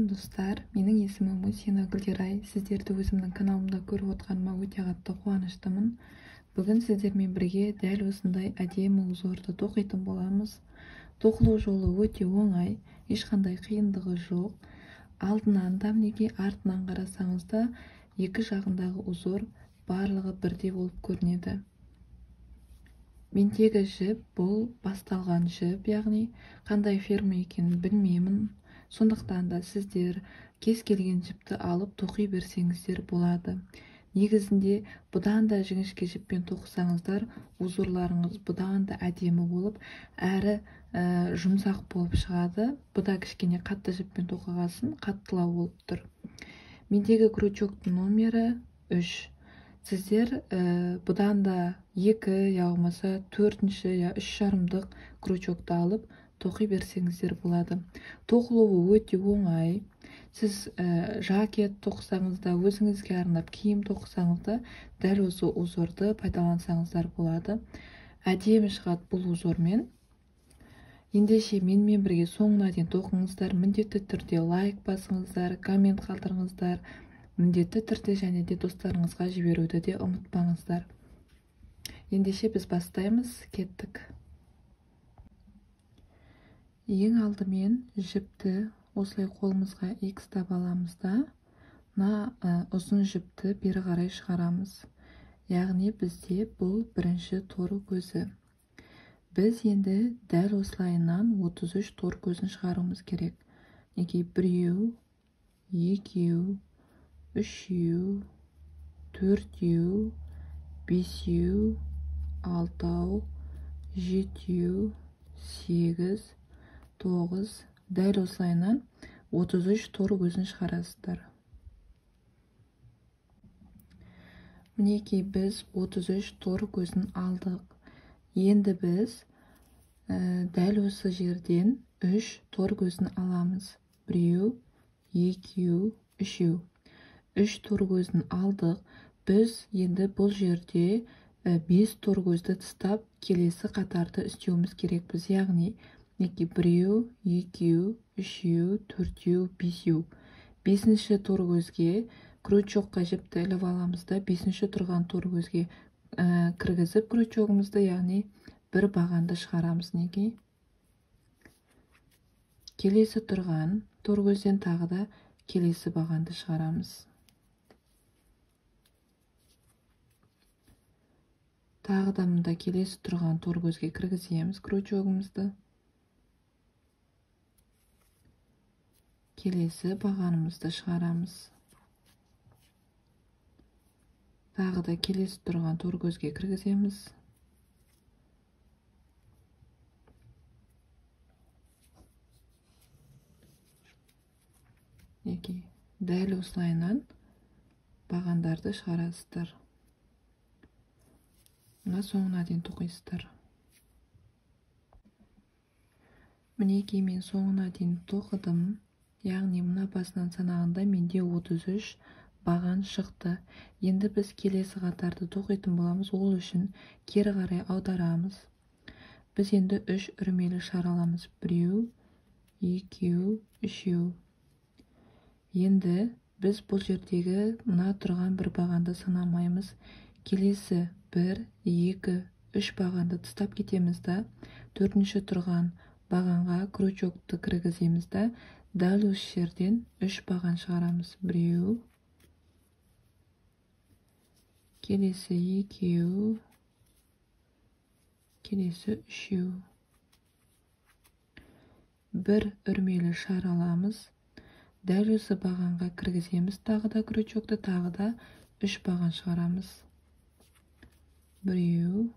достар, менің есімім Мусина Гүлдерай. Сіздерді өзімнің каналымда көріп отқаныма өте қатты қуаныштымын. Бүгін сіздермен бірге дәл осындай әдемі узорды тоқитын боламыз. Тоқылу жолы өте оңай, ешқандай қиындығы жоқ. Алдынан да мінекей, артынан қарасаңыз да екі жағындағы узор барлығы бірдей болып көрінеді. Мендегі жіп бұл басталған жіп, яғни қандай фирма екенін білмеймін. Сондықтан да сіздер кез келген жіпті алып тоқи берсеңіздер болады. Негізінде бұдан да жіңішке жіппен тоқысаңыздар, узорларыңыз бұдан да әдемі болып, әрі жұмсақ болып шығады. Бұда кішкене қатты жіппен тоқығасын қаттылау болып тұр. Мендегі крючоктың номері 3. Сіздер бұдан да 2 я болмаса 4-ші я 3,5 крючокты алып тоқи берсеңіздер болады. Тоқылуы өте оңай. Сіз жакет тоқысаңыз да, өзіңізге арнап киім тоқысаңыз да, дәл осы узорды пайдалансаңыздар болады. Әдемі шығады бұл узормен. Ендеше менімен бірге соңына дейін тоқыңыздар. Міндетті түрде лайк басыңыздар, коммент қалдырыңыздар. Міндетті түрде және де достарыңызға жіберуді де ұмытпаңыздар. Ендеше біз бастаймыз, кеттік. Ең алдымен жіпті осылай қолымызға икстап аламыз да, ұзын жіпті бері қарай шығарамыз. Яғни бізде бұл бірінші тор көзі. Біз енді дәл осылайынан 33 тор көзін шығаруымыз керек. Неге 1, 2, 3, 4, 5, 6, 7, 8, 9, дәл осылайынан 33 тор көзін шығарасыздар. Мінекей біз 33 тор көзін алдық. Енді біз дәл осы жерден 3 тор көзін аламыз. 1, 2, 3. 3 тор көзін алдық. Біз енді бұл жерде 5 тор көзді тастап, келесі қатарды істеуіміз керекпіз. Яғни 1, 2, 3, 4, 5. 5-ші тор көзге крючокқа жіпті іліп аламыз да, 5-ші тұрған тор көзге кіргізіп крючогымызды, яғни бір бағанды шығарамыз. Неге? Келесі тұрған тор көзден тағы да келесі бағанды шығарамыз. Тағы да мұнда келесі тұрған тор көзге кіргіземіз крючогымызды. Келесі бағанымызды шығарамыз. Тағы да келесі тұрған тор көзге кіргіземіз. Дәл осылайынан бағандарды шығарасыздар. Мына соңына дейін тоқисыздар. Мінекей мен соңына дейін тоқыдым. Яғни мына басынан санағанда менде 33 баған шықты. Енді біз келесі қатарды тоқитын боламыз. Ол үшін кері қарай аударамыз. Біз енді 3 үрмелі шар аламыз. 1, 2, 3. Енді біз бұл жердегі мына тұрған бір бағанды санамаймыз. Келесі 1, 2, 3 бағанды тастап кетеміз да, 4-ші тұрған бағанға крючокты кіргіземіз да, дәл осы жерден 3 баған шығарамыз. 1, келесі 2, келесі 3. Бір үрмелі шар аламыз. Дәл осы бағанға кіргіземіз, тағы да крючокты, тағы да 3 баған шығарамыз. 1,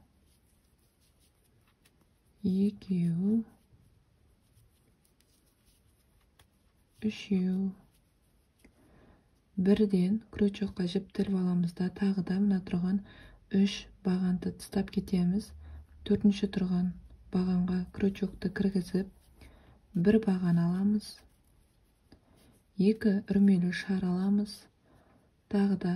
2, 3. Бірден крючокқа жіпті іліп аламыз да, тағы да мына тұрған 3 бағанды тастап кетеміз. 4-ші тұрған бағанға крючокты кіргізіп, 1 баған аламыз. 2 үрмелі шар аламыз. Тағы да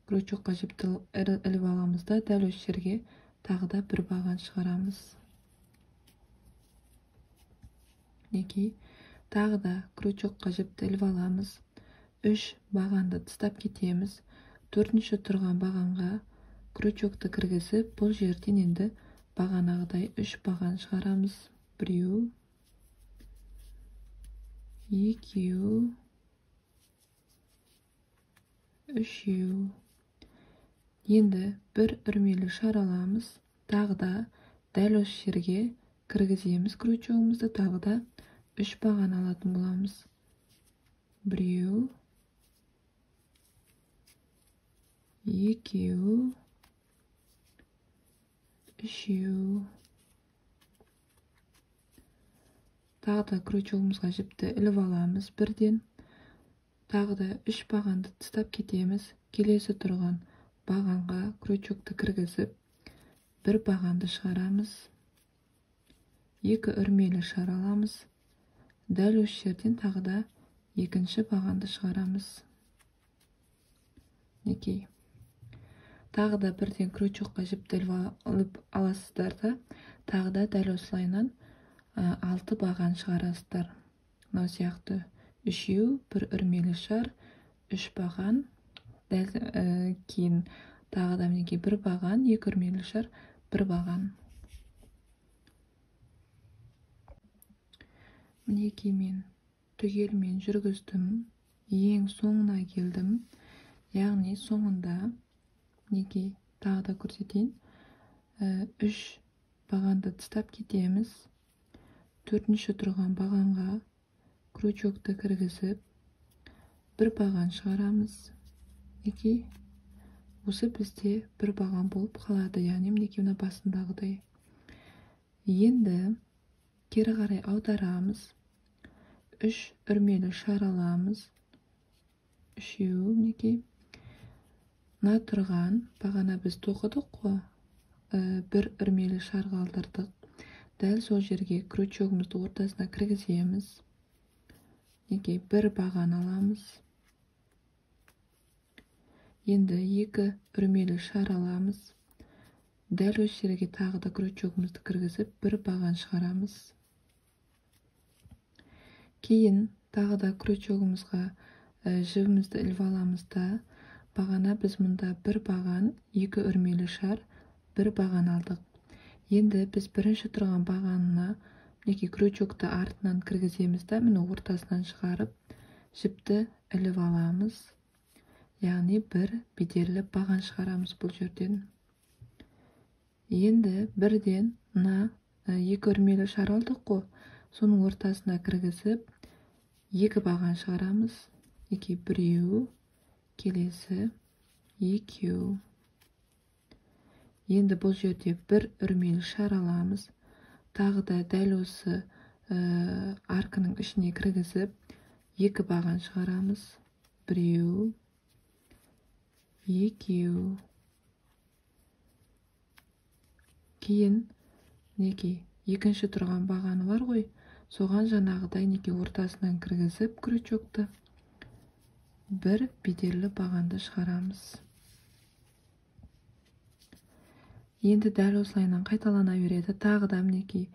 крючокқа жіпті іліп аламыз да, дәл осы жерге тағы да 1 баған шығарамыз. Неге? тағы да крючокқа жіпті іліп аламыз. 3 бағанды тастап кетеміз. 4-ші тұрған бағанға крючокты кіргізіп, бұл жерден енді бағанағыдай 3 баған шығарамыз. 1, 2, 3. Енді бір үрмелі шар аламыз. Тағы да дәл осы жерге кіргіземіз крючогымызды. Тағы да 3 баған алатын боламыз. 1, 2, 3. Тағы да крючогымызға жіпті іліп аламыз бірден. Тағы да 3 бағанды тастап кетеміз. Келесі тұрған бағанға крючокты кіргізіп, 1 бағанды шығарамыз. 2 үрмелі шар аламыз. Дәл осы жерден тағы да 2-ші бағанды шығарамыз. Мінекей. Тағы да бірден крючокқа жіпті іліп аласыздар да, тағы да дәл осылайынан 6 баған шығарасыздар. Мынау сияқты 3, 1 үрмелі шар, 3 баған, дәл кейін тағы да мінекей 1 баған, 2 үрмелі шар, 1 баған. Мінекей мен түгелмен жүргіздім, ең соңына келдім. Яғни соңында мінекей тағы да көрсетейін. 3 бағанды тастап кетеміз. 4-ші тұрған бағанға крючокты кіргізіп, 1 баған шығарамыз. Мінекей осы бізде 1 баған болып қалады, яғни мінекей мына басындағыдай. Енді кері қарай аударамыз. 3 үрмелі шар аламыз. 3, мінекей. Мына тұрған бағана біз тоқыдық қой, 1 үрмелі шар қалдырдық. Дәл сол жерге крючогымызды ортасына кіргіземіз. Мінекей 1 баған аламыз. Енді 2 үрмелі шар аламыз. Дәл осы жерге тағы да крючогымызды кіргізіп, 1 баған шығарамыз. Кейін тағы да крючогымызға жібімізді іліп аламыз да, бағана біз мұнда 1 баған, 2 үрмелі шар, 1 баған алдық. Енді біз бірінші тұрған бағанына мінекей крючокты артынан кіргіземіз да, міне ортасынан шығарып, жіпті іліп аламыз. Яғни 1 бедерлі баған шығарамыз бұл жерден. Енді бірден мына 2 үрмелі шар алдық қой, соның ортасына кіргізіп, 2 баған шығарамыз. 1, келесі 2. Енді бұл жерде 1 үрмелі шар аламыз. Тағы да дәл осы арканың ішіне кіргізіп, 2 баған шығарамыз. 1, 2. Кейін мінекей 2-ші тұрған бағаны бар ғой, соған жаңағыдай мінекей ортасынан кіргізіп крючокты, 1 бедерлі бағанды шығарамыз. Енді дәл осылайынан қайталана береді. Тағы да мінекей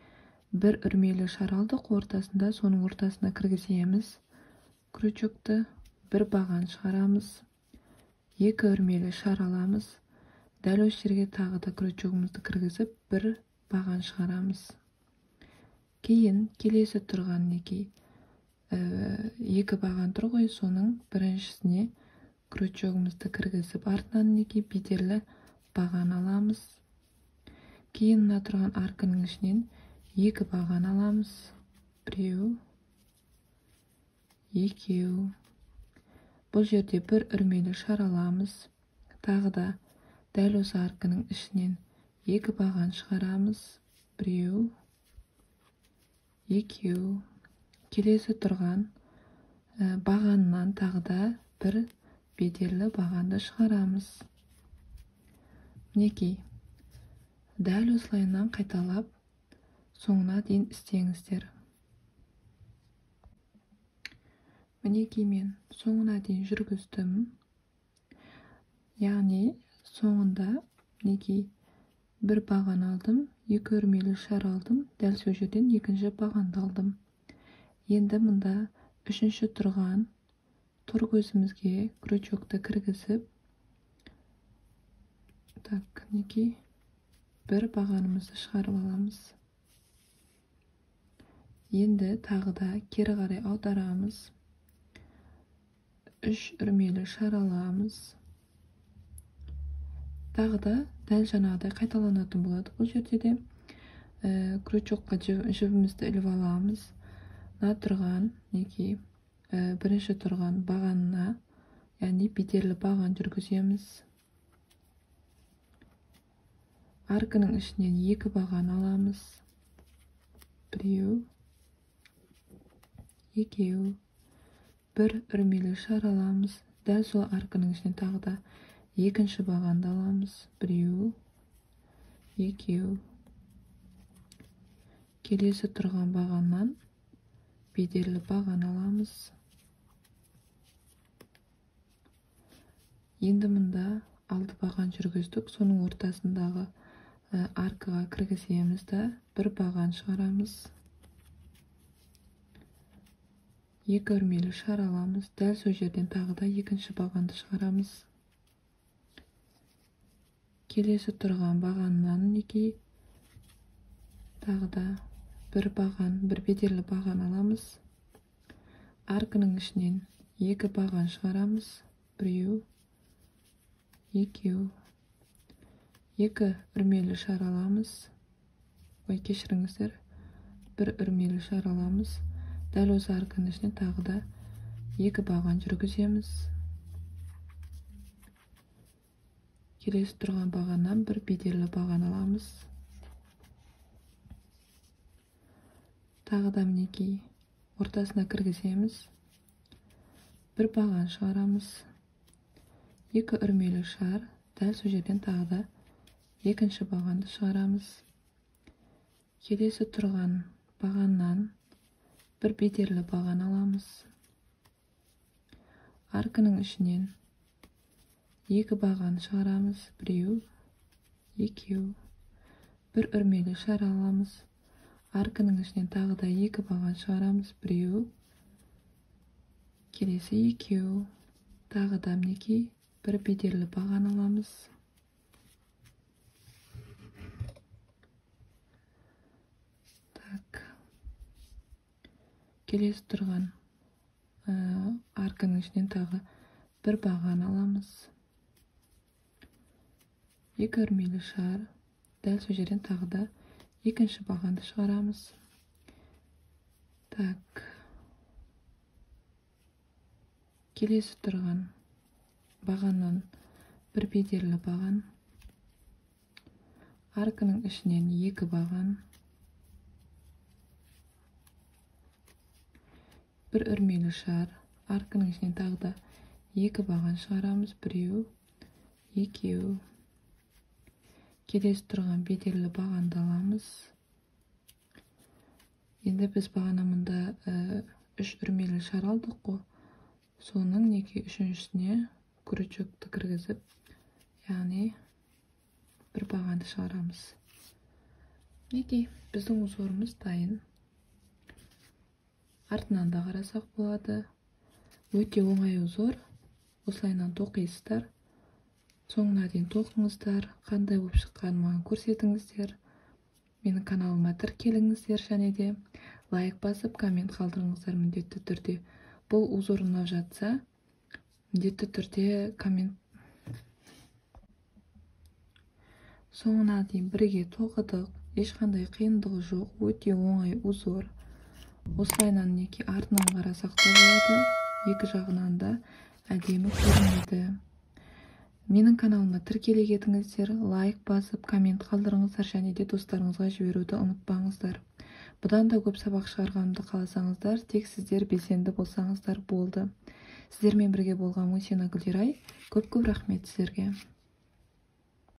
1 үрмелі шар алдық ортасында, соның ортасына кіргіземіз крючокты, 1 баған шығарамыз. 2 үрмелі шар аламыз. Дәл осы жерге тағы да крючогымызды кіргізіп, 1 баған шығарамыз. Кейін келесі тұрған мінекей 2 баған тұр ғой, соның біріншісіне крючогымызды кіргізіп, артынан мінекей бедерлі баған аламыз. Кейін мына тұрған арканың ішінен 2 баған аламыз. 1, 2. Бұл жерде 1 үрмелі шар аламыз. Тағы да дәл осы арканың ішінен 2 баған шығарамыз. 1, 2. Келесі тұрған бағаннан тағы да 1 бедерлі бағанды шығарамыз. Мінекей дәл осылайынан қайталап соңына дейін істеңіздер. Мінекей мен соңына дейін жүргіздім. Яғни соңында мінекей 1 баған алдым, 2 үрмелі шар алдым, дәл сол жерден 2-ші бағанды алдым. Енді мында үшінші тұрған тор көзімізге крючокты кіргізіп, так, мінекей бір бағанымызды шығарып аламыз. Енді тағы да кері қарай аударамыз. 3 үрмелі шар аламыз. Тағы да дәл жаңағыдай қайталанатын болады. Бұл жерде де крючокқа жібімізді іліп аламыз. Мына тұрған мінекей бірінші тұрған бағанына, яғни бедерлі баған жүргіземіз. Аркының ішінен 2 баған аламыз. Біреу, екеу, бір үрмелі шар аламыз. Дәл сол аркының ішінен тағы да екінші бағанды аламыз. Біреу, екеу. Келесі тұрған бағаннан бедерлі баған аламыз. Енді мында 6 баған жүргіздік. Соның ортасындағы аркаға кіргіземіз да бір баған шығарамыз. 2 үрмелі шар аламыз. Дәл сол жерден тағы да екінші бағанды шығарамыз. Келесі тұрған бағаннан мінекей тағы да бір баған, бір бедерлі баған аламыз. Аркының ішінен 2 баған шығарамыз. Біреу, екеу. 2 үрмелі шар аламыз. Ой, кешіріңіздер. 1 үрмелі шар аламыз. Дәл осы арканың ішіне тағы да 2 баған жүргіземіз. Келесі тұрған бағаннан бір бедерлі баған аламыз. Тағы да мінекей ортасына кіргіземіз. 1 баған шығарамыз. 2 үрмелі шар. Дәл сол жерден тағы да екінші бағанды шығарамыз. Келесі тұрған бағаннан бір бедерлі баған аламыз. Аркының ішінен 2 баған шығарамыз. Біреу, екеу. 1 үрмелі шар аламыз. Аркының ішінен тағы да 2 баған шығарамыз. Біреу, келесі екеу. Тағы да мінекей бір бедерлі баған аламыз. Келесі тұрған арканың ішінен тағы бір баған аламыз. 2 үрмелі шар. Дәл сол жерден тағы да екінші бағанды шығарамыз. Так. Келесі тұрған бағаннан бір бедерлі баған. Арканың ішінен 2 баған. 1 үрмелі шар. Арканың ішінен тағы да 2 баған шығарамыз. Біреу, екеу. Келесі тұрған бедерлі бағанды аламыз. Енді біз бағана мұнда 3 үрмелі шар алдық қой. Соның үшіншісіне крючокты кіргізіп, яғни бір бағанды шығарамыз. Біздің узорымыз дайын. Артынан да қарасақ болады. Өте оңай узор. Осылайынан тоқисыздар. Соңына дейін тоқыңыздар. Қандай болып шыққанын маған көрсетіңіздер. Менің каналыма тіркеліңіздер, және де лайк басып, коммент қалдырыңыздар міндетті түрде. Бұл узор ұнап жатса, міндетті түрде коммент. Соңына дейін бірге тоқыдық. Ешқандай қиындығы жоқ. Өте оңай узор. Осылайынан мінекей артынан қарасақ та болады. Екі жағынан да әдемі көрінеді. Менің каналыма тіркеле кетіңіздер, лайк басып, коммент қалдырыңыздар, және де достарыңызға жіберуді ұмытпаңыздар. Бұдан да көп сабақ шығарғанымды қаласаңыздар, тек сіздер белсенді болсаңыздар болды. Сіздермен бірге болған Мусина Гүлдерай. Көп рахмет сіздерге.